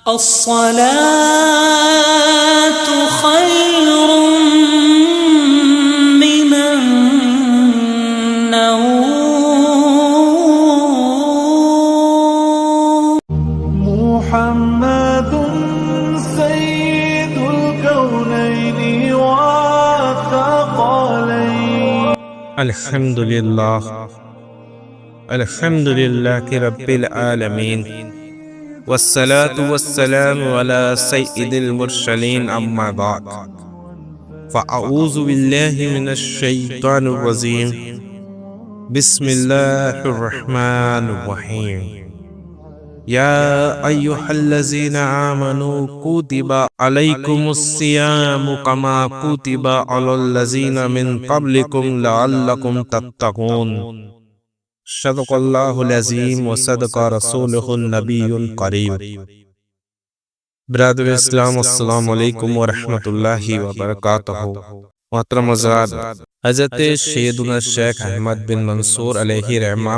الصلاة خير من النوم. محمد سيد الكونين والثقلين. الحمد لله رب العالمين، والصلاة والسلام على سيد المرسلين، أما بعد، فأعوذ بالله من الشيطان الرجيم. بسم الله الرحمن الرحيم. يا أيها الذين آمنوا كتب عليكم الصيام كما كتب على الذين من قبلكم لعلكم تتقون. صدق اللہ العظیم وصدق رسولہ النبی الکریم. برادر اسلام، السلام علیکم ورحمۃ اللہ وبرکاتہ. محترم حضرات، حضرت سیدنا شیخ احمد بن منصور علیہ رحمہ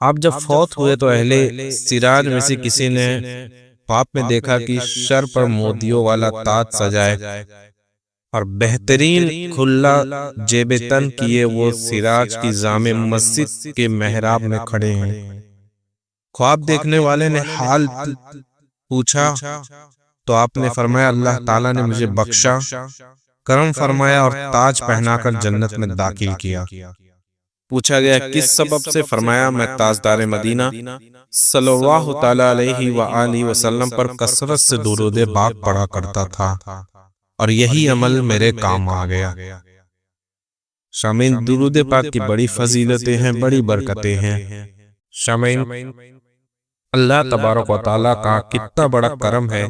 آپ جب فوت ہوئے تو اہل سراج میں سے کسی نے خواب میں دیکھا کہ سر پر موتیوں والا تاج سجائے اور بہترین کھلا جیب تن کیے وہ سراج کی جامع مسجد کے محراب میں کھڑے ہیں. خواب دیکھنے والے نے حال پوچھا تو آپ نے فرمایا اللہ تعالیٰ نے مجھے بخشا، کرم فرمایا اور تاج پہنا کر جنت میں داخل کیا. پوچھا گیا کس سبب سے؟ فرمایا میں تاجدار مدینہ صلی اللہ تعالی علیہ وآلہ وسلم پر کثرت سے درود پاک پڑھا کرتا تھا اور یہی عمل میرے کام آ گیا. شامعین، درود پاک کی بڑی فضیلتیں ہیں، بڑی برکتیں ہیں. شامعین، اللہ تبارک و تعالیٰ کا کتنا بڑا کرم ہے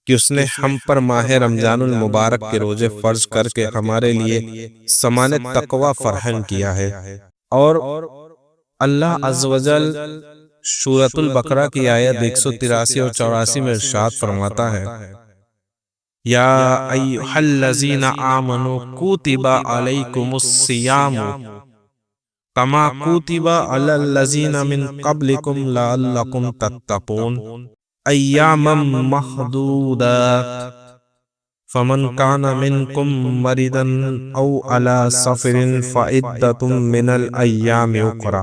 کہ اس نے ہم پر ماہ رمضان المبارک کے روزے فرض کر کے ہمارے لیے سامان تقوی فراہم کیا ہے. اور اللہ عز و جل سورۃ البقرہ کی آیت 183 اور 84 میں ارشاد فرماتا ہے، یا ایھا الذین آمنوا کتب علیکم الصیام کما کتب علی الذین من قبلکم لعلکم تتقون ایاما محدودات فمن کان منکم مرضا او علی سفر فعدۃ من الایام اخری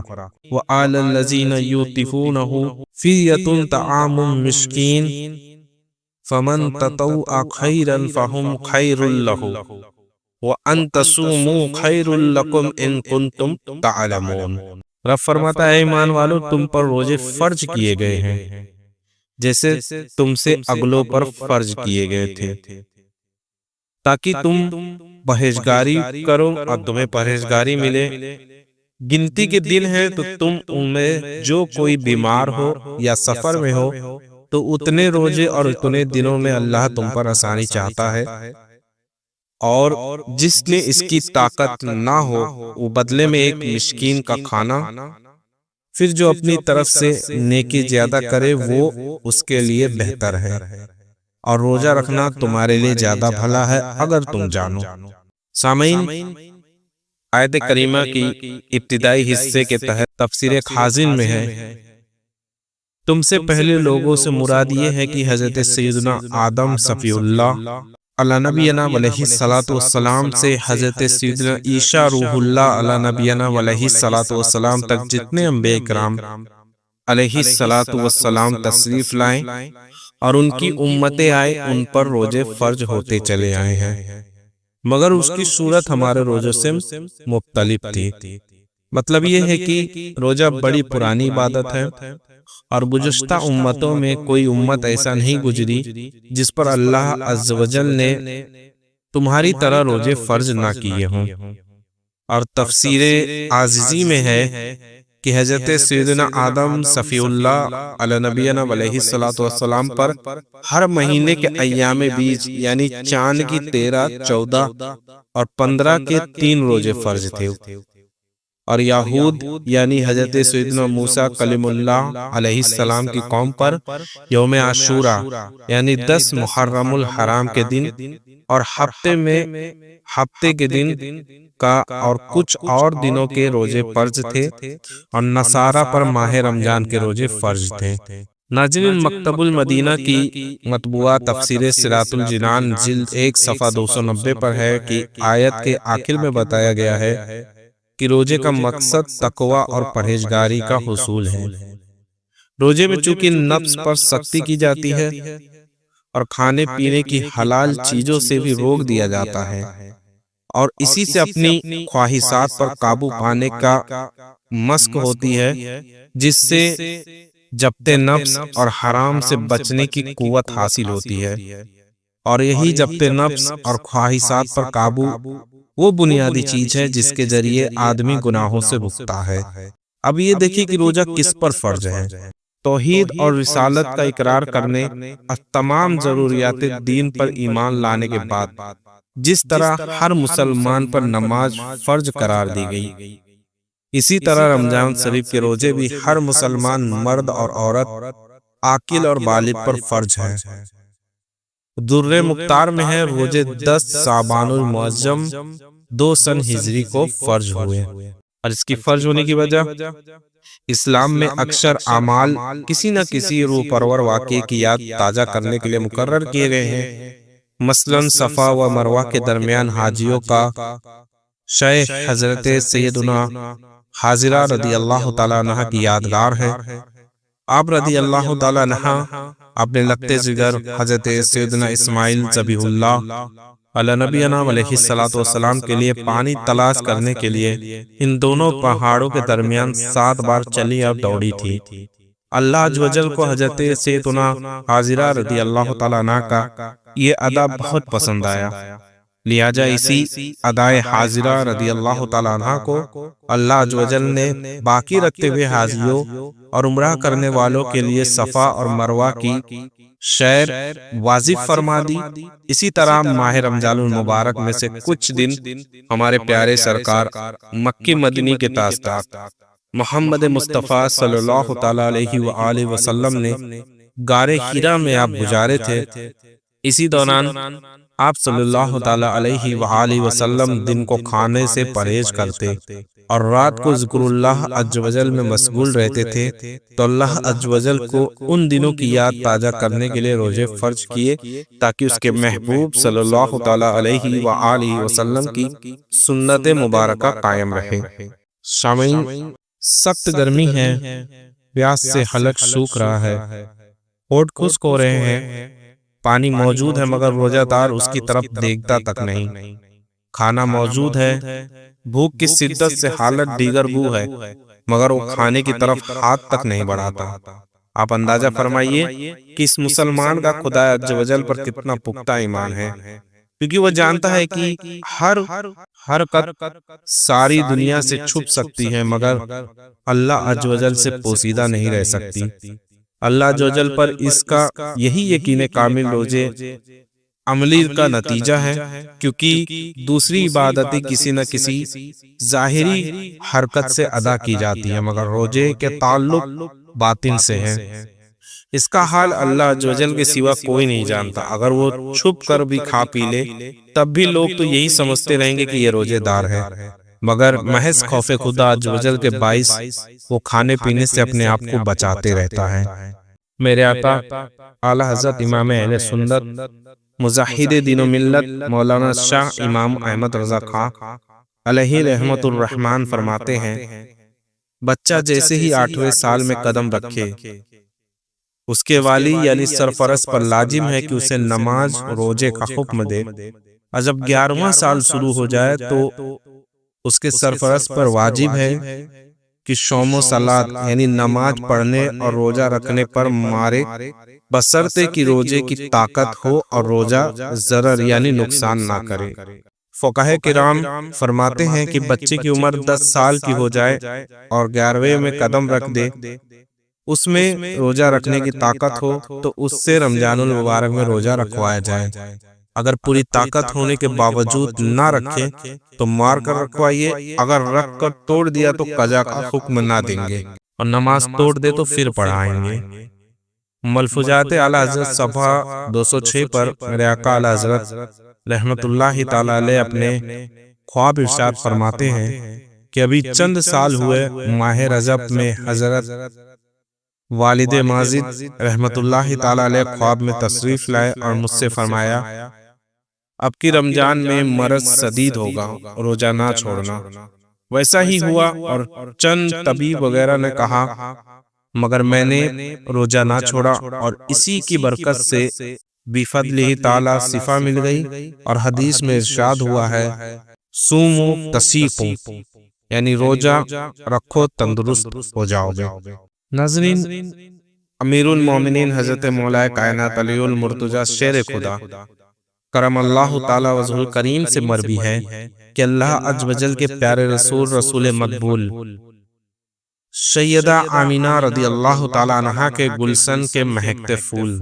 وعلی الذین یطیقونہ فدیۃ طعام مسکین فمن تطوع خیرا فہم خیر لہ وان تصوموا خیر لکم ان کنتم تعلمون. رب فرماتا ہے ایمان والو، تم پر روزے فرض کیے گئے ہیں جیسے تم سے اگلوں پر فرض کیے گئے تھے تاکہ تم پرہیزگاری کرو اور تمہیں پرہیزگاری ملے. گنتی کے دن ہیں تو تم ان میں جو کوئی بیمار ہو یا سفر میں ہو تو اتنے روزے اور اتنے دنوں میں اللہ تم پر آسانی چاہتا ہے، اور جس نے اس کی طاقت نہ ہو وہ بدلے میں ایک مسکین کا کھانا. پھر جو اپنی طرف سے نیکی زیادہ کرے وہ اس کے لیے بہتر ہے، اور روزہ رکھنا تمہارے لیے زیادہ بھلا ہے اگر تم جانو. سامعین، آیت کریمہ کی ابتدائی حصے کے تحت تفسیر خازن میں ہے تم سے پہلے لوگوں سے مراد یہ ہے کہ حضرت سیدنا آدم صفی اللہ علی نبینا علیہ الصلوۃ والسلام سے حضرت سیدنا عیسیٰ روح اللہ علی نبینا علیہ الصلوۃ والسلام تک جتنے انبیاء کرام علیہ الصلوۃ والسلام تشریف لائیں اور ان کی امتیں آئے، ان پر روزے فرض ہوتے چلے آئے ہیں، مگر اس کی صورت ہمارے روزوں سے مختلف تھی. مطلب یہ ہے کہ روزہ بڑی پرانی عبادت ہے اور گزشتہ امتوں میں کوئی امت ایسا نہیں گزری جس پر اللہ عز و جل نے تمہاری طرح روزے فرض نہ کیے ہوں. اور تفسیر عزیزی میں ہے کہ حضرت سیدنا آدم صفی اللہ علی نبینا علیہ الصلوۃ والسلام پر ہر مہینے کے ایام بیج یعنی چاند کی 13، 14 اور 15 کے 3 روزے فرض تھے، اور یہود یعنی حضرت سیدنا موسیٰ کلیم اللہ علیہ السلام کی قوم پر یوم عاشوراء یعنی 10 محرم الحرام کے دن اور ہفتے کے دن کا اور کچھ اور دنوں کے روزے فرض تھے، اور نصارہ پر ماہ رمضان کے روزے فرض تھے. ناظرین، مکتب المدینہ کی مطبوعہ تفسیر صراط الجنان جلد 1 صفحہ 290 پر ہے کہ آیت کے آخر میں بتایا گیا ہے کہ روزے کا مقصد تقوی اور پرہیزگاری کا حصول ہے۔ روزے میں چونکہ نفس پر سختی کی جاتی ہے اور کھانے پینے کی حلال چیزوں سے بھی روک دیا جاتا ہے، اور اسی سے اپنی خواہشات پر قابو پانے کا مشق ہوتی ہے، جس سے ضبط نفس اور حرام سے بچنے کی قوت حاصل ہوتی ہے، اور یہی ضبط نفس اور خواہشات پر قابو وہ بنیادی چیز ہے جس کے ذریعے آدمی گناہوں سے رکتا ہے۔ اب یہ دیکھیے کہ روزہ کس پر فرض ہے۔ توحید اور رسالت کا اقرار کرنے اور تمام ضروریات دین پر ایمان لانے کے بعد جس طرح ہر مسلمان پر نماز فرض قرار دی گئی، اسی طرح رمضان شریف کے روزے بھی ہر مسلمان مرد اور عورت، عاقل اور بالغ پر فرض ہیں۔ در مختار میں ہے روزے 10 شعبان المعظم 2 سن ہجری کو فرض ہوئے، اور اس کی فرض ہونے کی وجہ اسلام میں اکثر اعمال کسی نہ کسی روح پرور واقعے کی یاد تازہ کرنے کے لیے مقرر کیے گئے ہیں۔ مثلاً صفا و مروہ کے درمیان حاجیوں کا شیخ حضرت سیدنا حاضرہ رضی اللہ تعالیٰ عنہ کی یادگار ہے۔ آپ رضی اللہ تعالیٰ عنہ اپنے لگتے جگر حضرت سیدنا اسماعیل ذبیح اللہ علی نبینا علیہ الصلوۃ والسلام کے لیے پانی تلاش کرنے کے لیے ان دونوں پہاڑوں کے درمیان 7 بار چلی اور دوڑی تھی۔ اللہ عز و جل کو حضرت سیدنا حاضرہ رضی اللہ تعالیٰ عنہ کا یہ ادا بہت پسند آیا، لہٰذا اسی ادائے حاضرہ رضی اللہ تعالیٰ عنہ کو اللہ عز و جل نے باقی رکھتے ہوئے حاجیوں اور عمرہ کرنے والوں کے لیے صفا اور مروہ کی شعر واجب فرما دی۔ اسی طرح ماہ رمضان المبارک میں سے کچھ دن ہمارے پیارے سرکار مکی مدنی کے تاجدار محمد مصطفیٰ صلی اللہ تعالیٰ علیہ وآلہ وسلم نے غار حرا میں آپ گزارے تھے۔ اسی دوران آپ صلی اللہ تعالیٰ علیہ وآلہ وسلم دن کو کھانے سے پرہیز کرتے اور رات کو ذکر اللہ عز و جل میں مشغول رہتے تھے، تو اللہ عز و جل کو ان دنوں کی یاد تازہ کرنے کے لیے روزے فرض کیے تاکہ اس کے محبوب صلی اللہ تعالیٰ علیہ وآلہ وسلم کی سنت مبارکہ قائم رہے۔ سامعین، سخت گرمی ہے، پیاس سے حلق سوکھ رہا ہے، ہونٹ خشک ہو رہے ہیں، پانی موجود ہے مگر روزہ دار اس کی طرف دیکھتا تک نہیں، کھانا موجود ہے، بھوک کی شدت سے حالت دیگر بو ہے مگر وہ کھانے کی طرف ہاتھ تک نہیں بڑھاتا۔ آپ اندازہ فرمائیے کہ اس مسلمان کا خدا عز و جل پر کتنا پختہ ایمان ہے، کیونکہ وہ جانتا ہے کہ ہر حرکت ساری دنیا سے چھپ سکتی ہے مگر اللہ عز و جل سے پوشیدہ نہیں رہ سکتی۔ اللہ عز و جل پر اس کا یہی یقین کامل روزے عملی کا نتیجہ ہے، کیونکہ دوسری عبادتیں کسی نہ کسی ظاہری حرکت سے ادا کی جاتی ہیں مگر روزے کے تعلق باطن سے ہے۔ اس کا حال اللہ عز و جل کے سوا کوئی نہیں جانتا۔ اگر وہ چھپ کر بھی کھا پی لے تب بھی لوگ تو یہی سمجھتے رہیں گے کہ یہ روزے دار ہے، مگر محض خوف خدا عز و جل کے باعث وہ کھانے پینے سے اپنے آپ کو بچاتے رہتا ہے۔ میرے آقا اعلی حضرت امام اہل سنت مجاہد دین و ملت مولانا شاہ امام احمد رضا خان علیہ رحمت الرحمن فرماتے ہیں، بچہ جیسے ہی 8ویں سال میں قدم رکھے اس کے والی یعنی سرپرست پر لازم ہے کہ اسے نماز روزے کا حکم دے، اور جب 11واں سال شروع ہو جائے تو اس کے سرپرست پر واجب ہے کہ صوم و صلات یعنی نماز پڑھنے اور روزہ رکھنے پر مارے، بشرطے کہ روزے کی طاقت ہو اور روزہ ضرر یعنی نقصان نہ کرے۔ فقہاء کرام فرماتے ہیں کہ بچے کی عمر 10 سال کی ہو جائے اور 11ویں میں قدم رکھ دے، اس میں روزہ رکھنے کی طاقت ہو تو اس سے رمضان المبارک میں روزہ رکھوایا جائے۔ اگر پوری طاقت ہونے کے باوجود نہ رکھے تو مار کر رکھوائیے، اگر رکھ کر توڑ دیا تو قضا کا حکم نہ دیں گے، اور نماز توڑ دے تو پھر پڑھائیں گے۔ ملفوظات اعلی حضرت صفحہ 206 پر میرے آقا اعلی حضرت رحمت اللہ تعالی علیہ اپنے خواب ارشاد فرماتے ہیں کہ ابھی چند سال ہوئے ماہ رجب میں حضرت والد ماجد رحمت اللہ تعالی علیہ خواب میں تشریف لائے اور مجھ سے فرمایا اب کی رمضان میں مرض شدید ہوگا، روزہ نہ چھوڑنا۔ ویسا ہی ہوا اور چند طبیب وغیرہ نے کہا، مگر میں نے روزہ نہ چھوڑا اور اسی کی برکت سے بفضلہ تعالی شفا مل گئی۔ اور حدیث میں ارشاد ہوا ہے سومو تصیقو، یعنی روزہ رکھو تندرست ہو جاؤ گے۔ ناظرین، امیر المومنین حضرت مولا کائنات علی المرتضی شیر خدا کرم اللہ تعالی وجہ الکریم سے مروی ہے کہ اللہ عز و جل کے پیارے رسول رسول مقبول سیدہ آمینہ رضی اللہ تعالی عنہا کے گلشن کے مہکتے پھول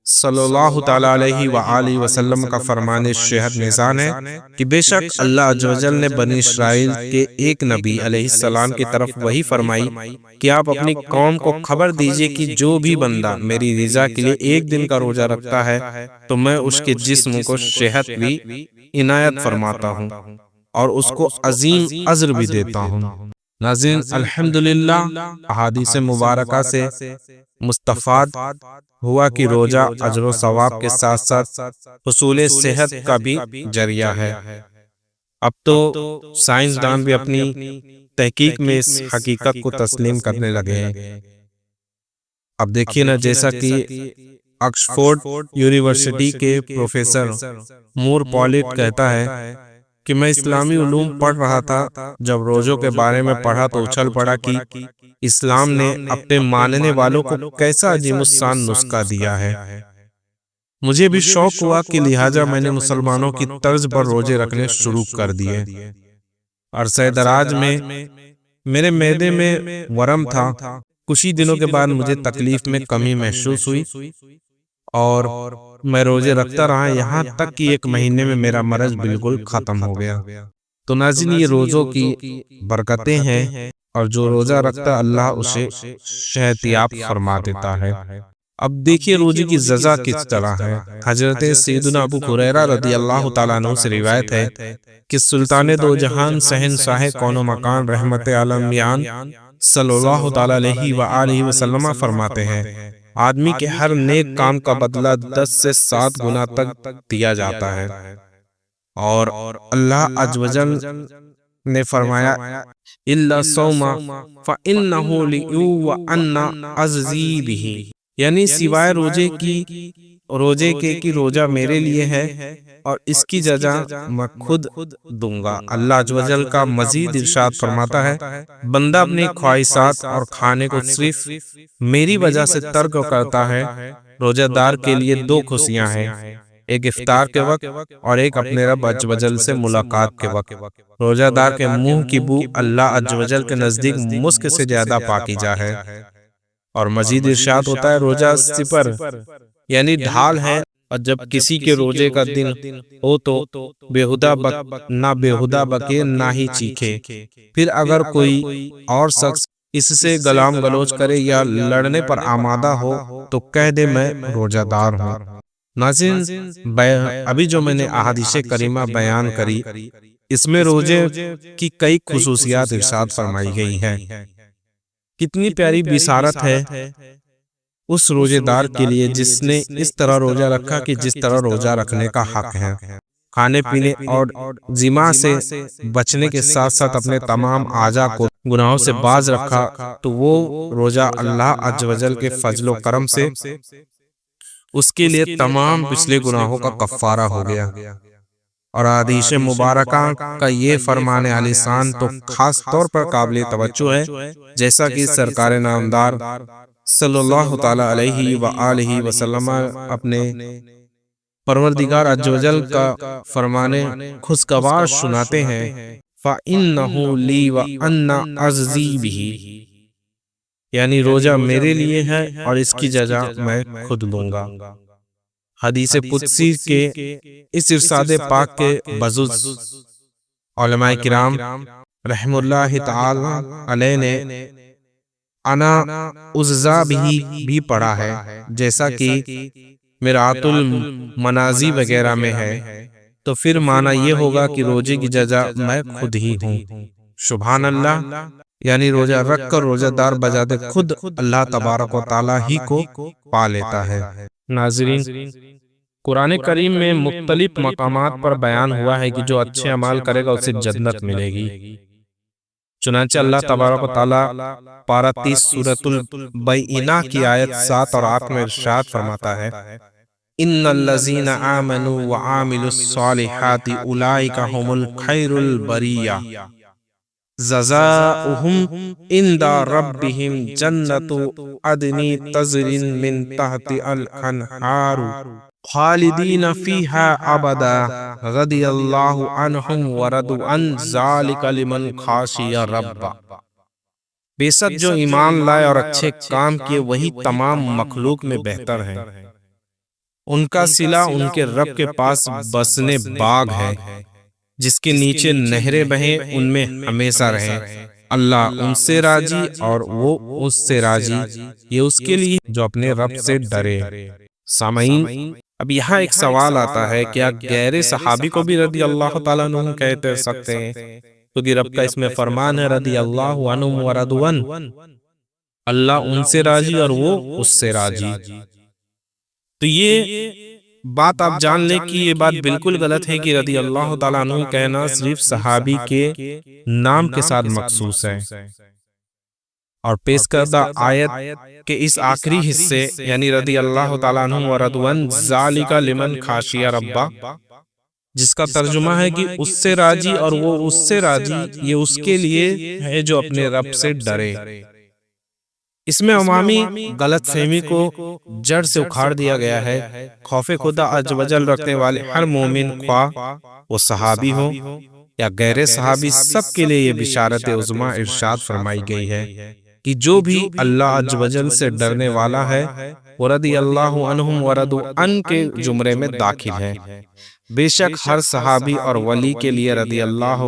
صلی اللہ تعالی علیہ وآلہ وسلم کا فرمان شہد نشان ہے کہ بے شک اللہ عز و جل نے بنی اسرائیل کے ایک نبی علیہ السلام کی طرف وحی فرمائی کہ آپ اپنی قوم کو خبر دیجئے کہ جو بھی بندہ میری رضا کے لیے ایک دن کا روزہ رکھتا ہے تو میں اس کے جسم کو صحت بھی عنایت فرماتا ہوں اور اس کو عظیم اجر بھی دیتا ہوں۔ ناظرین، الحمدللہ احادیث مبارکہ سے مستفاد ہوا کہ روزہ اجر و ثواب کے ساتھ ساتھ حصول صحت کا بھی ذریعہ ہے۔ اب تو سائنسدان بھی اپنی تحقیق میں اس حقیقت کو تسلیم کرنے لگے ہیں۔ اب دیکھیے نا، جیسا کہ آکسفورڈ یونیورسٹی کے پروفیسر مور پولیٹ کہتا ہے کہ میں اسلامی علوم پڑھ رہا تھا، جب روزوں کے بارے میں پڑھا تو اچھل پڑا کہ اسلام نے اپنے ماننے والوں کو کیسا عظیم الشان نسخہ دیا ہے۔ مجھے بھی شوق ہوا کہ لہٰذا میں نے مسلمانوں کی طرز پر روزے رکھنے شروع کر دیے۔ عرصہ دراز میں میرے معدے میں ورم تھا۔ کچھ ہی دنوں کے بعد مجھے تکلیف میں کمی محسوس ہوئی اور میں روزے رکھتا رہا، یہاں تک کہ ایک مہینے میں میرا مرض بالکل ختم ہو گیا۔ تو ناظرین، یہ روزوں کی برکتیں ہیں اور جو روزہ رکھتا اللہ اسے صحت یاب فرما دیتا ہے۔ اب دیکھیے روزے کی سزا کس طرح ہے۔ حضرت سیدنا ابو ہریرہ رضی اللہ تعالیٰ عنہ سے روایت ہے کہ سلطان دو جہان شہنشاہ کون و مکان رحمت عالمیان صلی اللہ تعالیٰ علیہ وآلہ وسلم فرماتے ہیں آدمی کے ہر نیک کام کا بدلہ 10 سے 7 گنا تک دیا جاتا ہے، اور اللہ عز و جل نے فرمایا الا الصوم فانہ لی وانا اجزی بہ، یعنی سوائے روزے کے کہ روزہ میرے لیے ہے اور اس کی جزا میں خود دوں گا۔ اللہ عز و جل کا مزید ارشاد فرماتا ہے بندہ اپنی خواہشات اور کھانے کو صرف میری وجہ سے ترک کرتا ہے۔ روزہ دار کے لیے 2 خوشیاں ہیں، ایک افطار کے وقت اور ایک اپنے رب عز و جل سے ملاقات کے وقت۔ روزہ دار کے منہ کی بو اللہ عز و جل کے نزدیک مسک سے زیادہ پاکیزہ ہے۔ اور مزید ارشاد ہوتا ہے روزہ سپر یعنی ڈھال ہے، اور جب کسی کے روزے کا دن ہو تو نہ بےہودہ بکے نہ ہی چیخے، پھر اگر کوئی اور شخص اس سے گلام گلوچ کرے یا لڑنے پر آمادہ ہو تو کہہ دے میں روزہ دار ہوں۔ ناظرین، ابھی جو میں نے احادیث کریمہ بیان کری، اس میں روزے کی کئی خصوصیات ارشاد فرمائی گئی ہیں۔ کتنی پیاری بشارت ہے اس روزے دار کے لیے جس نے اس طرح روزہ رکھا کہ جس طرح روزہ رکھنے کا حق ہے۔ کھانے پینے اور جماع سے بچنے کے ساتھ ساتھ اپنے تمام اعضاء کو گناہوں سے باز رکھا تو وہ روزہ اللہ عز و جل کے فضل و کرم سے اس کے لیے تمام پچھلے گناہوں کا کفارہ ہو گیا۔ اور حدیث مبارکہ کا یہ فرمان عالی شان تو خاص طور پر قابل توجہ ہے، جیسا کہ سرکار نامدار صلی اللہ تعالی علیہ وآلہ وسلم اپنے پروردگار عز و جل کا فرمان خوشگوار سناتے ہیں فَإِنَّهُ لِي وَأَنَّا أَجْزِي بِهِ، یعنی روزہ میرے لیے ہے اور اس کی جزا میں خود دوں گا۔ حدیث قدسی کے اس ارشاد پاک کے بجز علماء کرام رحم اللہ تعالی علیہ نے انا عزا بھی پڑھا ہے، جیسا کہ مرآت المنازی وغیرہ میں ہے، تو پھر معنی یہ ہوگا کہ روزے کی جزا میں خود ہی ہوں۔ سبحان اللہ، یعنی روزہ رکھ کر روزہ دار بذات خود اللہ تبارک و تعالی ہی کو پا لیتا ہے۔ ناظرین، قرآن کریم میں مختلف مقامات پر بیان ہوا ہے کہ جو اچھے اعمال کرے گا اسے جنت ملے گی۔ چنانچہ اللہ تبارک و تعالی پارہ 30 سورۃ البینہ کی آیت 7 اور 8 میں ارشاد فرماتا ہے، ان الذین آمنوا وعاملوا الصالحات اولئک هم الخیر البریہ جزاؤہم عند ربہم جنت عدن تجری من تحتہا الانہار خالدین فیہا ابدا رضی اللہ عنہم ورضوا عنہ ذالک لمن خشی ربہ۔ بے شک جو ایمان لائے اور اچھے کام کیے وہی تمام مخلوق میں بہتر ہیں، ان کا صلہ ان کے رب کے پاس بسنے باغ ہے جس کے نیچے نہریں بہیں، ان میں ہمیشہ رہیں، اللہ ان سے راضی اور وہ اس سے راضی، یہ اس کے لیے جو اپنے رب سے ڈرے۔ سامعین، اب یہاں ایک سوال آتا ہے، کیا غیر صحابی کو بھی رضی اللہ تعالیٰ عنہ کہتے سکتے ہیں؟ کیونکہ رب کا اس میں فرمان ہے رضی اللہ عنہم ورضوا عنہ، اللہ ان سے راضی اور وہ اس سے راضی۔ تو یہ بات آپ جان لیں کہ یہ بات بالکل غلط ہے کہ رضی اللہ تعالیٰ عنہ کہنا صرف صحابی کے نام کے ساتھ مخصوص ہے، اور پیش کردہ آیت کے اس آخری حصے یعنی رضی اللہ تعالیٰ عنہ ورضوا عنہ ذالک لمن خشی ربہ، جس کا ترجمہ ہے کہ اس سے راضی اور وہ اس سے راضی، یہ اس کے لیے ہے جو اپنے رب سے ڈرے۔ اس میں عوامی غلط فہمی کو جڑ سے اکھاڑ دیا گیا ہے۔ خوف خدا عز و جل رکھنے والے ہر مومن، خواہ وہ صحابی ہو یا غیر صحابی، سب کے لیے یہ بشارت عظمیٰ ارشاد فرمائی گئی ہے کہ جو بھی اللہ عز و جل سے ڈرنے والا ہے وہ رضی اللہ عنہم ورضوا عنہ کے زمرے میں داخل ہے۔ بے شک ہر صحابی اور ولی کے لیے رضی اللہ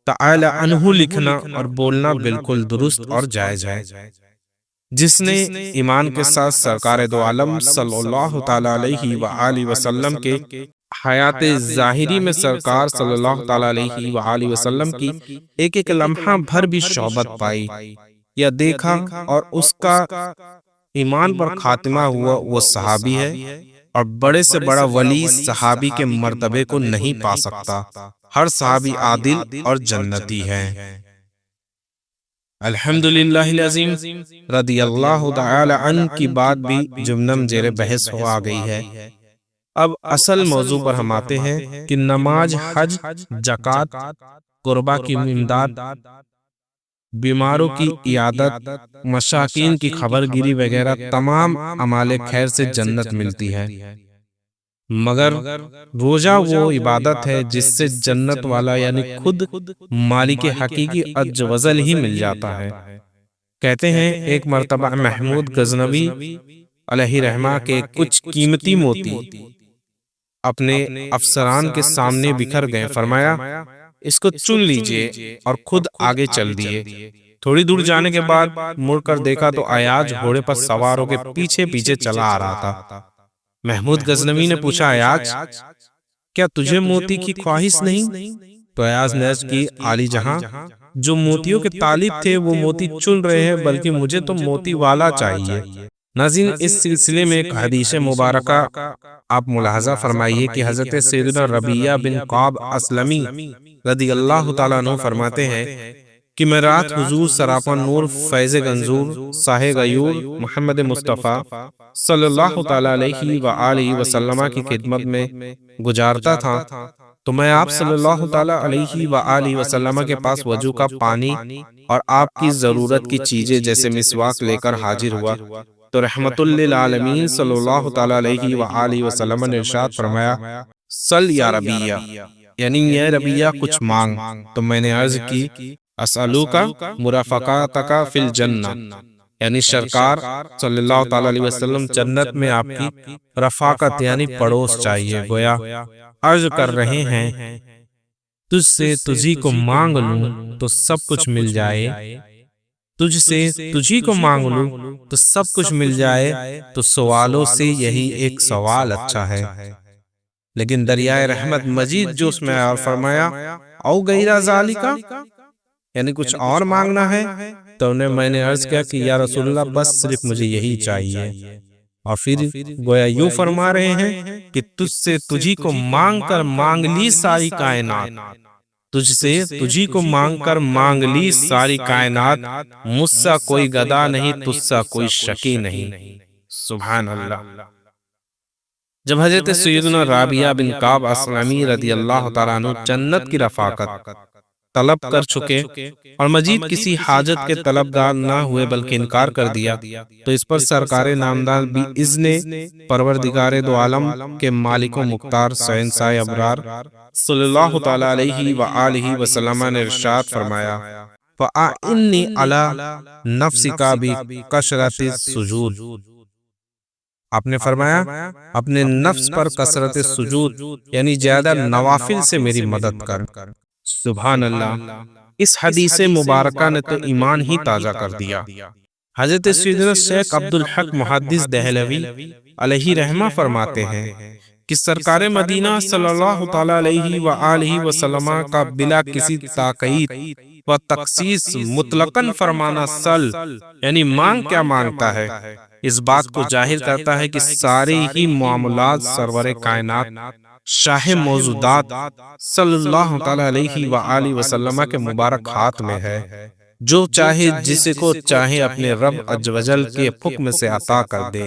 تعالی عنہ لکھنا اور بولنا بالکل درست اور جائز ہے۔ جس نے ایمان کے ساتھ سرکار دو عالم صلی اللہ تعالی علیہ وآلہ وسلم کے حیات ظاہری میں سرکار صلی اللہ تعالی علیہ وآلہ وسلم کی ایک ایک لمحہ بھر بھی شوبت پائی یا دیکھا اور اس کا ایمان پر خاتمہ ہوا، وہ صحابی ہے، اور بڑے سے بڑا ولی صحابی کے مرتبے کو نہیں پا سکتا۔ ہر صحابی عادل اور جنتی ہے۔ الحمدللہ العظیم، رضی اللہ تعالی عنہ کی بات بھی ضمن زیر بحث ہو آ گئی ہے۔ اب اصل موضوع پر ہم آتے ہیں کہ نماز، حج، زکوٰۃ، قربا کی امداد، بیماروں کی عیادت، مساکین کی خبر گیری وغیرہ تمام اعمال خیر سے جنت ملتی ہے، مگر روزہ وہ عبادت ہے جس سے جنت والا یعنی خود مالک حقیقی عز و جل ہی مل جاتا ہے۔ کہتے ہیں ایک مرتبہ محمود غزنوی علیہ رحمہ کے کچھ قیمتی موتی اپنے افسران کے سامنے بکھر گئے، فرمایا اس کو چن لیجئے، اور خود آگے چل دیے۔ تھوڑی دور جانے کے بعد مڑ کر دیکھا تو ایاز گھوڑے پر سوار ہو کے پیچھے پیچھے چلا آ رہا تھا۔ محمود غزنوی نے پوچھا، ایاز کیا تجھے موتی کی خواہش نہیں؟ تو ایاز نے عرض کی، عالی جہاں، جو موتیوں کے طالب تھے وہ موتی چن رہے ہیں، بلکہ مجھے تو موتی والا چاہیے۔ ناظرین، اس سلسلے میں ایک حدیث مبارکہ آپ ملاحظہ فرمائیے کہ حضرت سیدنا ربیعہ بن کعب اسلمی رضی اللہ تعالیٰ عنہ فرماتے ہیں کہ میں رات حضور سراپا نور فیض گنزور ساہ غیور محمد مصطفیٰ صلی اللہ تعالیٰ علیہ وآلہ وسلم کی خدمت میں گزارتا تھا تو میں آپ صلی اللہ تعالیٰ علیہ وآلہ وسلم کے پاس وضو کا پانی اور آپ کی ضرورت کی چیزیں جیسے مسواک لے کر حاضر ہوا تو رحمت للعالمین صلی اللہ تعالیٰ علیہ وآلہ وسلم نے ارشاد فرمایا، سل یا ربیعہ، یعنی اے ربیعہ کچھ مانگ۔ تو میں نے عرض کی، اسألوکا مرافقاتک فی الجنہ، یعنی سرکار صلی اللہ تعالیٰ علیہ وسلم جنت میں آپ کی رفاقت یعنی پڑوس چاہیے۔ گویا عرض کر رہے ہیں تجھ سے تجھی کو مانگ لوں تو سب کچھ مل جائے، تجھ سے تجھی کو مانگ لوں تو سب کچھ مل جائے، تو سوالوں سے یہی ایک سوال اچھا ہے۔ لیکن دریائے رحمت مزید جو اس میں اور فرمایا، او غیر ذالکا، یعنی کچھ اور مانگنا ہے؟ تو میں نے عرض کیا کہ یا رسول اللہ بس صرف مجھے یہی چاہیے۔ اور پھر گویا یوں فرما رہے ہیں کہ تجھ سے تجھی کو مانگ کر مانگ لی ساری کائنات، تجھ سے تجھی کو مانگ کر مانگ لی ساری کائنات، مجھ سا کوئی گدا نہیں، تجھ سا کوئی شکی نہیں۔ سبحان اللہ۔ جب حضرت سیدنا رابعہ بن کعب اسلمی رضی اللہ تعالیٰ عنہ جنت کی رفاقت طلب کر چکے اور مزید کسی حاجت کے طلبگار نہ ہوئے بلکہ انکار کر دیا، تو اس پر سرکار نامدار بھی اذن پروردگار دو عالم کے مالک و مختار شہنشاہ ابرار صلی اللہ تعالیٰ علیہ وآلہ وسلم نے ارشاد فرمایا فَأَعِنِّي عَلَى نَفْسِكَ بِكَثْرَةِ السُّجُودِ۔ آپ نے فرمایا اپنے نفس پر کثرت سجود یعنی زیادہ نوافل سے میری مدد کر۔ سبحان اللہ۔ اس حدیث مبارکہ نے تو ایمان ہی تازہ کر دیا۔ حضرت سیدنا شیخ عبدالحق محدث دہلوی علیہ رحمہ فرماتے ہیں کہ سرکار مدینہ صلی اللہ تعالیٰ علیہ وآلہ وسلم کا بلا کسی تاکید و تخصیص مطلقاً فرمانا سل یعنی مانگ کیا مانگتا ہے، اس بات کو ظاہر کرتا ہے کہ سارے ہی معاملات سرور کائنات شاہ موجودات صلی اللہ تعالیٰ علیہ وآلہ وسلم کے مبارک ہاتھ میں ہے، جو چاہے جسے کو چاہے اپنے رب عز و جل کے حکم سے عطا کر دے۔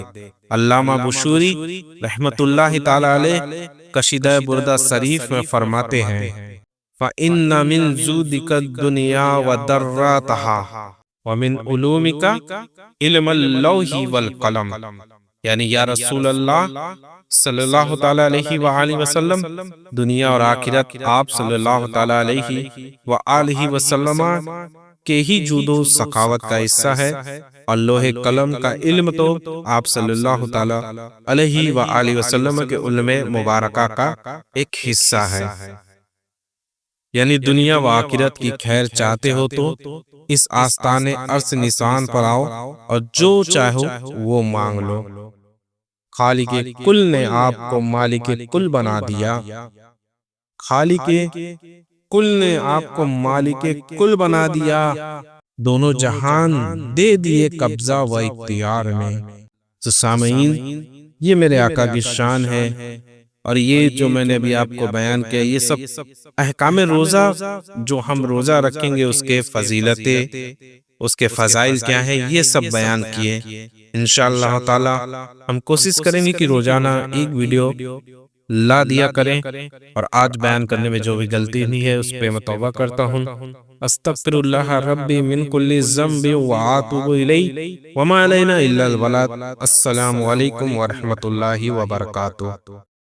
علامہ بشوری رحمت اللہ تعالیٰ علیہ قصیدہ بردہ شریف میں فرماتے ہیں فَإِنَّ مِن زُودِكَ الدُّنْيَا وَدَرَّاتَهَا وَمِنْ عُلُومِكَ علم اللوح والقلم، یعنی یا رسول اللہ صلی اللہ تعالیٰ علیہ وآلہ وسلم دنیا اور آخرت آپ صلی اللہ تعالیٰ علیہ وآلہ وسلم کے ہی جود و سخاوت کا حصہ ہے، اور لوح قلم کا علم تو آپ صلی اللہ تعالیٰ علیہ وآلہ وسلم کے علم مبارکہ کا ایک حصہ ہے۔ یعنی دنیا و آخرت کی خیر چاہتے ہو تو اس آستان عرش نشان پر آؤ اور جو چاہو وہ مانگ لو۔ خالق کل نے آپ کو مالک کل بنا دیا، خالق کل نے آپ کو مالک کل بنا دیا، دونوں جہان دے دیے قبضہ و اختیار میں۔ تو سامعین، یہ میرے آقا کی شان ہے، اور یہ جو میں نے ابھی آپ کو بیان کیا یہ سب احکام روزہ جو ہم روزہ رکھیں گے اس کے فضیلتیں، اس کے فضائل کیا ہیں، یہ سب بیان کیے۔ انشاءاللہ تعالی ہم کوشش کریں گے کہ روزانہ ایک ویڈیو لا دیا کریں، اور آج بیان کرنے میں جو بھی غلطی نہیں ہے اس پہ میں توبہ کرتا ہوں۔ استغفر اللہ ربی من کل ذنب واتوب الیہ وما علینا الا البلاغ۔ السلام علیکم ورحمۃ اللہ وبرکاتہ۔